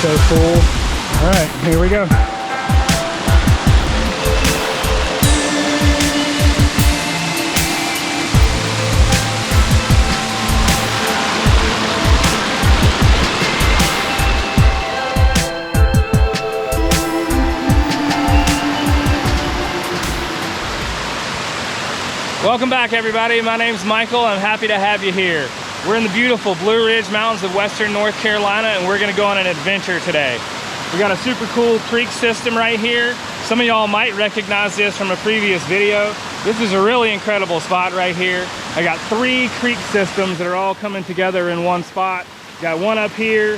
So cool. All right, here we go. Welcome back, everybody. My name's Michael. I'm happy to have you here. We're in the beautiful Blue Ridge Mountains of Western North Carolina, and we're gonna go on an adventure today. We got a super cool creek system right here. Some of y'all might recognize this from a previous video. This is a really incredible spot right here. I got 3 creek systems that are all coming together in one spot. Got one up here,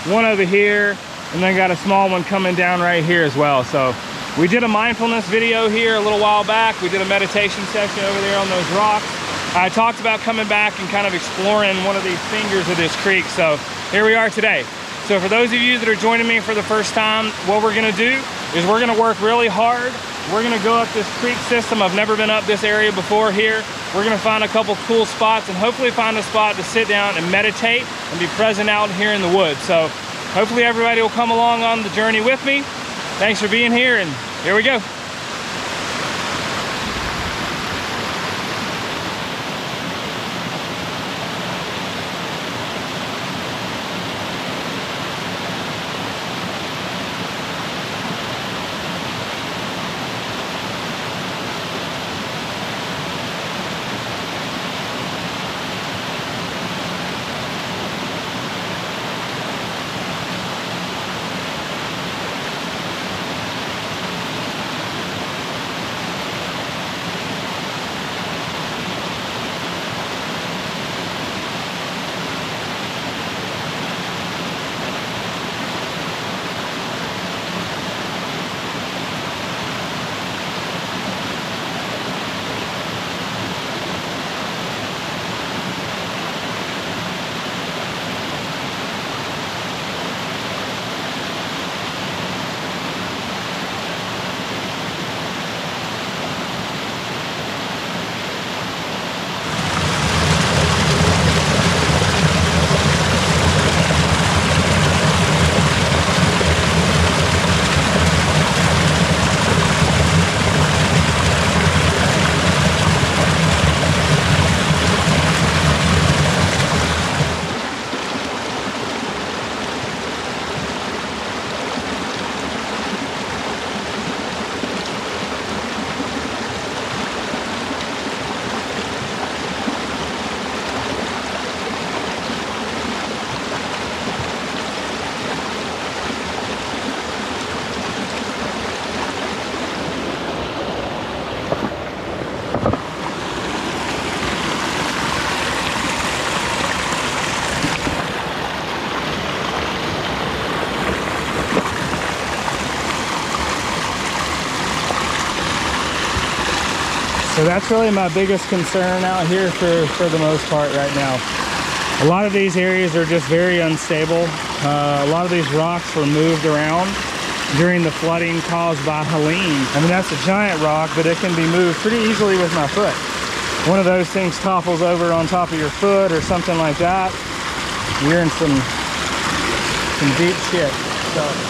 one over here, and then got a small one coming down right here as well. So we did a mindfulness video here a little while back. We did a meditation session over there on those rocks. I talked about coming back and kind of exploring one of these fingers of this creek. So here we are today. So for those of you that are joining me for the first time, what we're gonna do is we're gonna work really hard. We're gonna go up this creek system. I've never been up this area before here. We're gonna find a couple cool spots and hopefully find a spot to sit down and meditate and be present out here in the woods. So hopefully everybody will come along on the journey with me. Thanks for being here, and here we go. So that's really my biggest concern out here for the most part right now. A lot of these areas are just very unstable. A lot of these rocks were moved around during the flooding caused by Helene. I mean, that's a giant rock, but it can be moved pretty easily with my foot. One of those things topples over on top of your foot or something like that, you're in some deep shit. So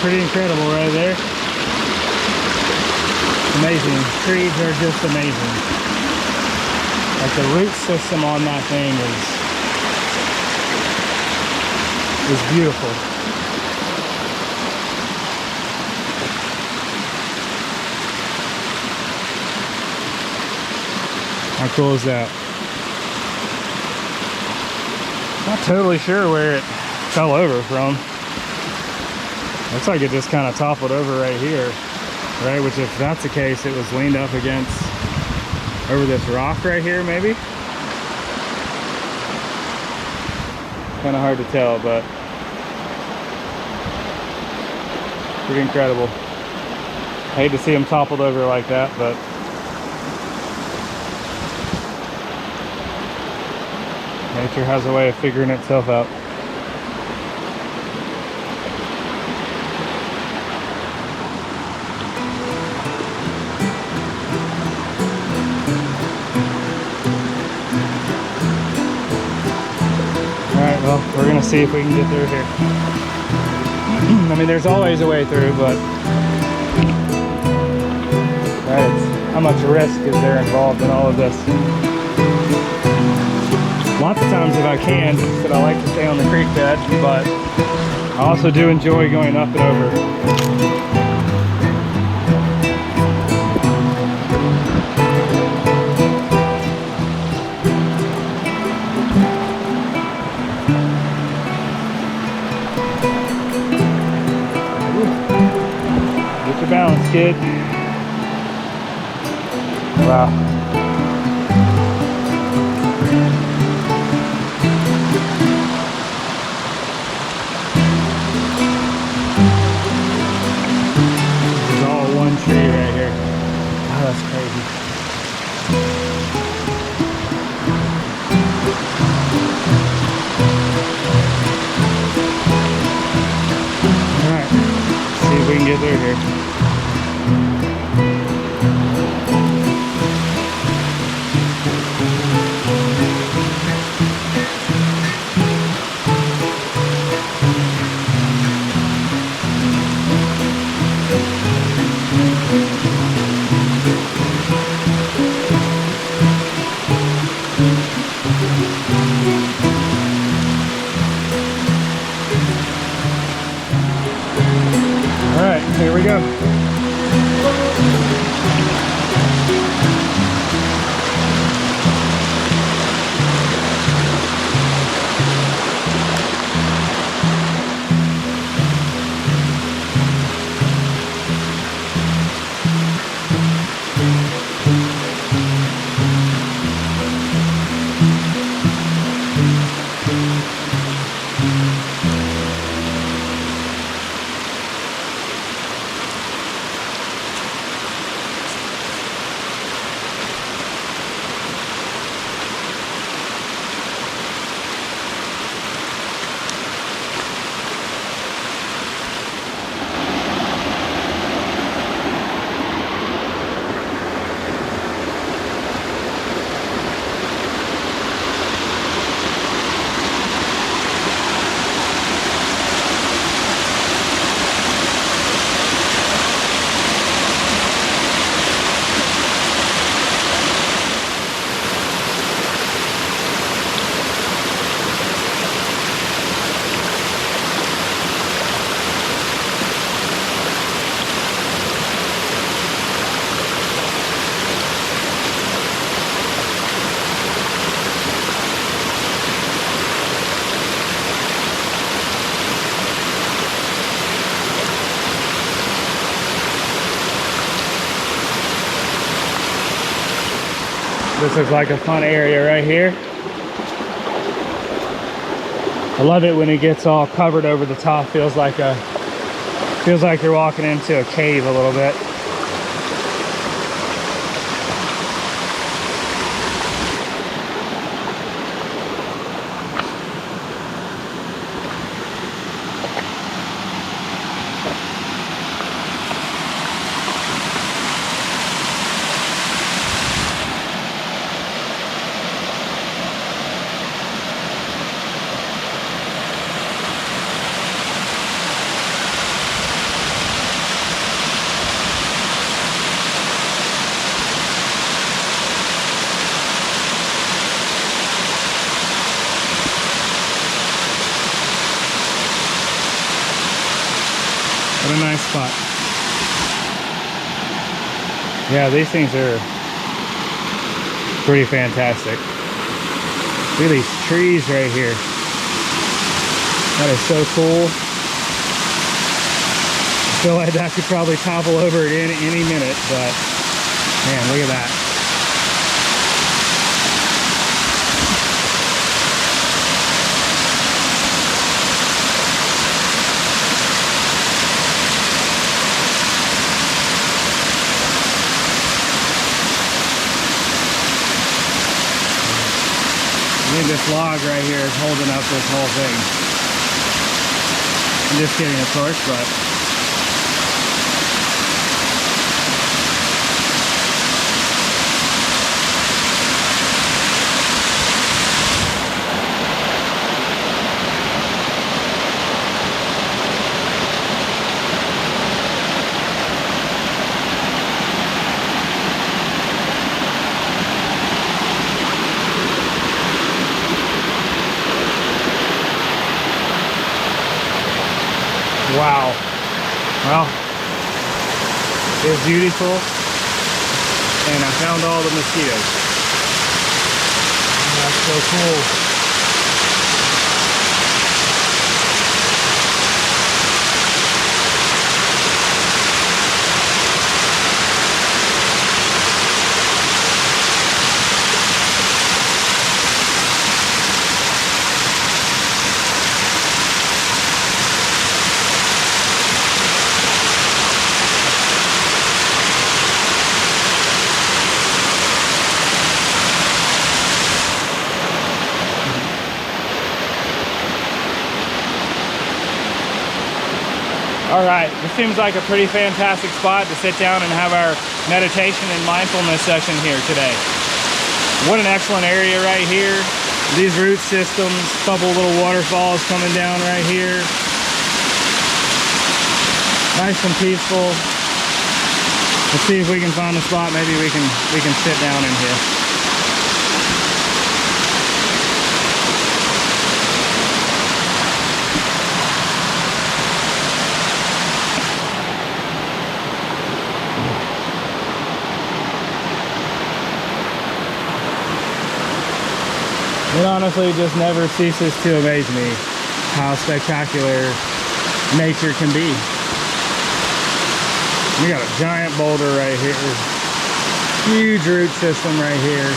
Pretty incredible right there. Amazing. Trees are just amazing. Like the root system on that thing is beautiful. How cool is that? Not totally sure where it fell over from. Looks like it just kind of toppled over right here, right? Which, if that's the case, it was leaned up against over this rock right here, maybe. Kind of hard to tell, but pretty incredible. I hate to see them toppled over like that, but nature has a way of figuring itself out. Alright, well, we're gonna see if we can get through here. I mean, there's always a way through, but right, how much risk is there involved in all of this? Lots of times, if I can, that I like to stay on the creek bed, but I also do enjoy going up and over. Get your balance, kid. Wow. Tree right here. Oh, that's crazy. Alright, see if we can get through here. Here we go. This looks like a fun area right here. I love it when it gets all covered over the top. Feels like you're walking into a cave a little bit. What a nice spot. Yeah, these things are pretty fantastic. Look at these trees right here. That is so cool. I feel like that could probably topple over at any minute, but man, look at that. I think this log right here is holding up this whole thing. I'm just kidding, of course, but wow. Well, it's beautiful, and I found all the mosquitoes. That's so cool. All right, this seems like a pretty fantastic spot to sit down and have our meditation and mindfulness session here today. What an excellent area right here. These root systems, a couple little waterfalls coming down right here. Nice and peaceful. Let's see if we can find a spot. Maybe we can sit down in here. It honestly just never ceases to amaze me how spectacular nature can be. We got a giant boulder right here, huge root system right here.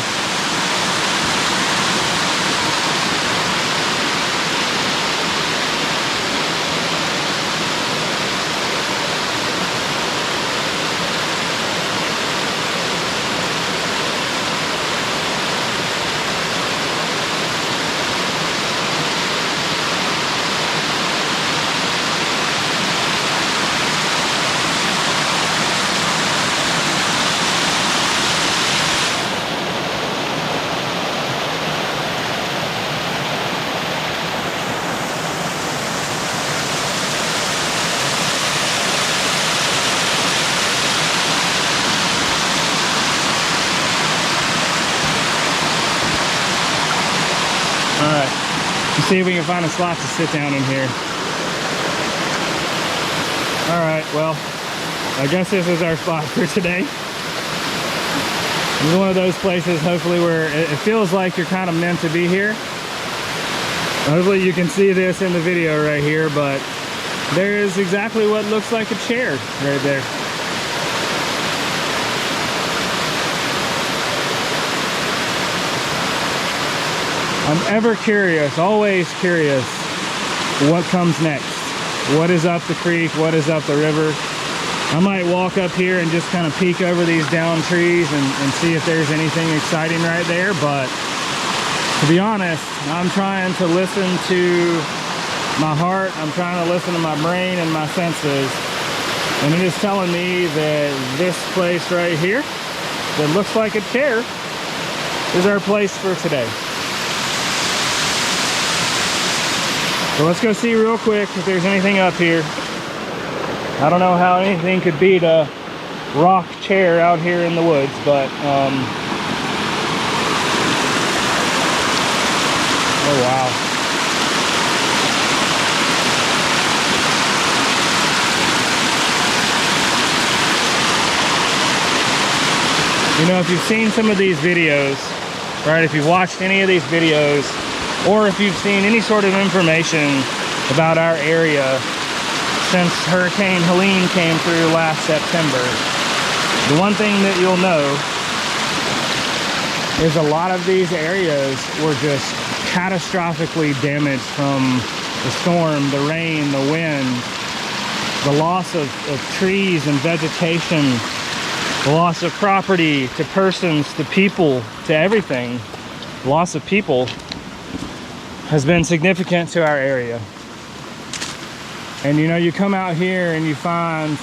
All right, let's see if we can find a spot to sit down in here. All right, well, I guess this is our spot for today. This is one of those places, hopefully, where it feels like you're kind of meant to be here. Hopefully you can see this in the video right here, but there is exactly what looks like a chair right there. I'm ever curious, always curious, what comes next. What is up the creek? What is up the river? I might walk up here and just kind of peek over these down trees and see if there's anything exciting right there. But to be honest, I'm trying to listen to my heart. I'm trying to listen to my brain and my senses. And it is telling me that this place right here, that looks like a chair, is our place for today. So let's go see real quick if there's anything up here. I don't know how anything could beat a rock chair out here in the woods, but oh wow. You know, if you've seen some of these videos, right, if you've watched any of these videos, or if you've seen any sort of information about our area since Hurricane Helene came through last September, the one thing that you'll know is a lot of these areas were just catastrophically damaged from the storm, the rain, the wind, the loss of trees and vegetation, the loss of property to persons, to people, to everything. The loss of people has been significant to our area. And you know, you come out here and you find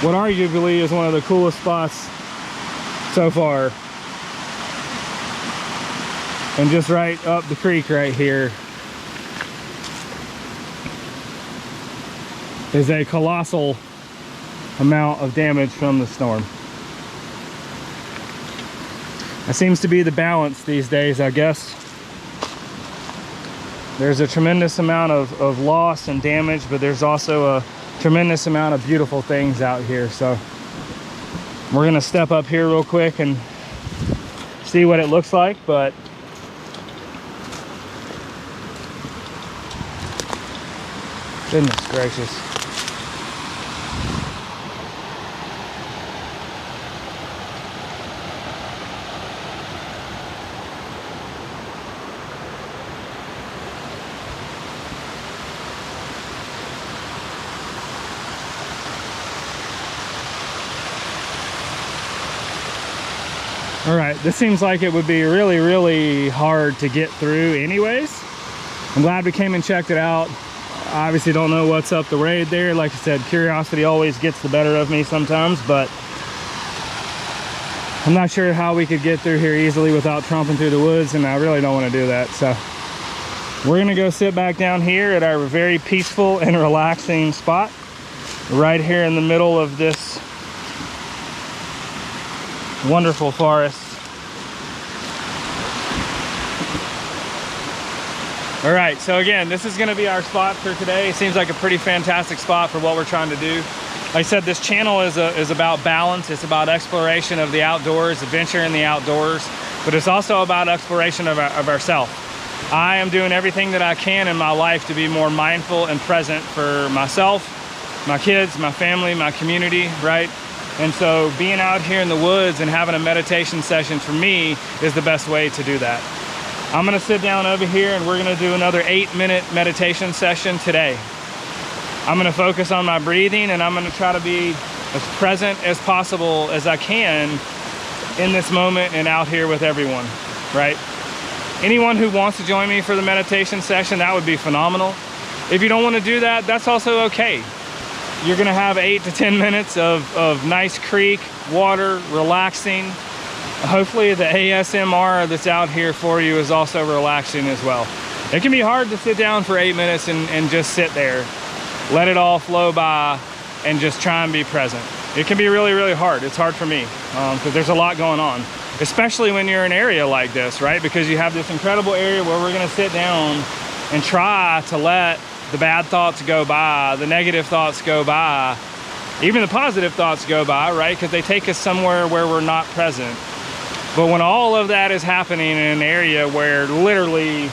what arguably is one of the coolest spots so far. And just right up the creek right here is a colossal amount of damage from the storm. That seems to be the balance these days, I guess. There's a tremendous amount of loss and damage, but there's also a tremendous amount of beautiful things out here. So we're gonna step up here real quick and see what it looks like, but goodness gracious. All right, this seems like it would be really, really hard to get through anyways. I'm glad we came and checked it out. I obviously don't know what's up the raid there. Like I said, curiosity always gets the better of me sometimes, but I'm not sure how we could get through here easily without tromping through the woods, and I really don't want to do that. So we're gonna go sit back down here at our very peaceful and relaxing spot right here in the middle of this wonderful forest. All right, so again, this is going to be our spot for today. It seems like a pretty fantastic spot for what we're trying to do. Like I said, this channel is about balance. It's about exploration of the outdoors, adventure in the outdoors, but it's also about exploration of ourselves. I am doing everything that I can in my life to be more mindful and present for myself, my kids, my family, my community, right? And so being out here in the woods and having a meditation session for me is the best way to do that. I'm gonna sit down over here and we're gonna do another 8-minute meditation session today. I'm gonna focus on my breathing, and I'm gonna try to be as present as possible as I can in this moment and out here with everyone, right? Anyone who wants to join me for the meditation session, that would be phenomenal. If you don't wanna do that, that's also okay. You're gonna have 8 to 10 minutes of nice creek, water, relaxing. Hopefully the ASMR that's out here for you is also relaxing as well. It can be hard to sit down for 8 minutes and just sit there. Let it all flow by and just try and be present. It can be really, really hard. It's hard for me because there's a lot going on, especially when you're in an area like this, right? Because you have this incredible area where we're gonna sit down and try to let the bad thoughts go by, the negative thoughts go by, even the positive thoughts go by, right? Because they take us somewhere where we're not present. But when all of that is happening in an area where literally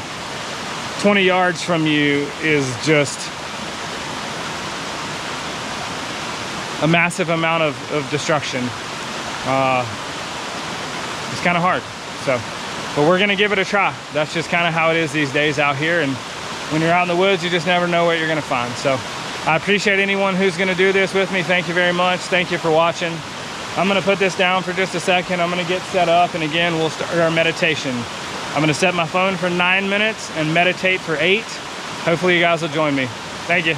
20 yards from you is just a massive amount of destruction, it's kind of hard. So, but we're gonna give it a try. That's just kind of how it is these days out here. And when you're out in the woods, you just never know what you're gonna find. So I appreciate anyone who's gonna do this with me. Thank you very much. Thank you for watching. I'm gonna put this down for just a second. I'm gonna get set up, and again, we'll start our meditation. I'm gonna set my phone for 9 minutes and meditate for 8. Hopefully you guys will join me. Thank you.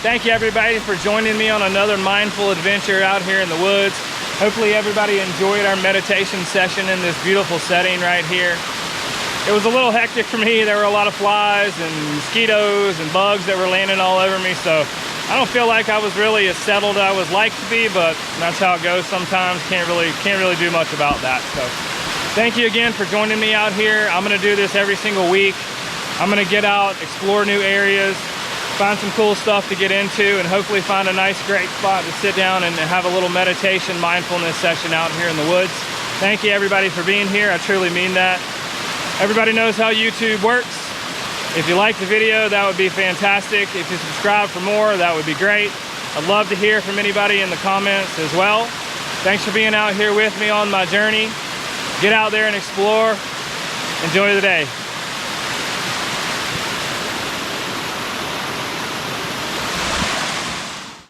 Thank you everybody for joining me on another mindful adventure out here in the woods. Hopefully everybody enjoyed our meditation session in this beautiful setting right here. It was a little hectic for me. There were a lot of flies and mosquitoes and bugs that were landing all over me, so I don't feel like I was really as settled as I would like to be, but that's how it goes sometimes. Can't really do much about that. So thank you again for joining me out here. I'm gonna do this every single week. I'm gonna get out, explore new areas, find some cool stuff to get into, and hopefully find a nice, great spot to sit down and have a little meditation, mindfulness session out here in the woods. Thank you everybody for being here. I truly mean that. Everybody knows how YouTube works. If you like the video, that would be fantastic. If you subscribe for more, that would be great. I'd love to hear from anybody in the comments as well. Thanks for being out here with me on my journey. Get out there and explore. Enjoy the day.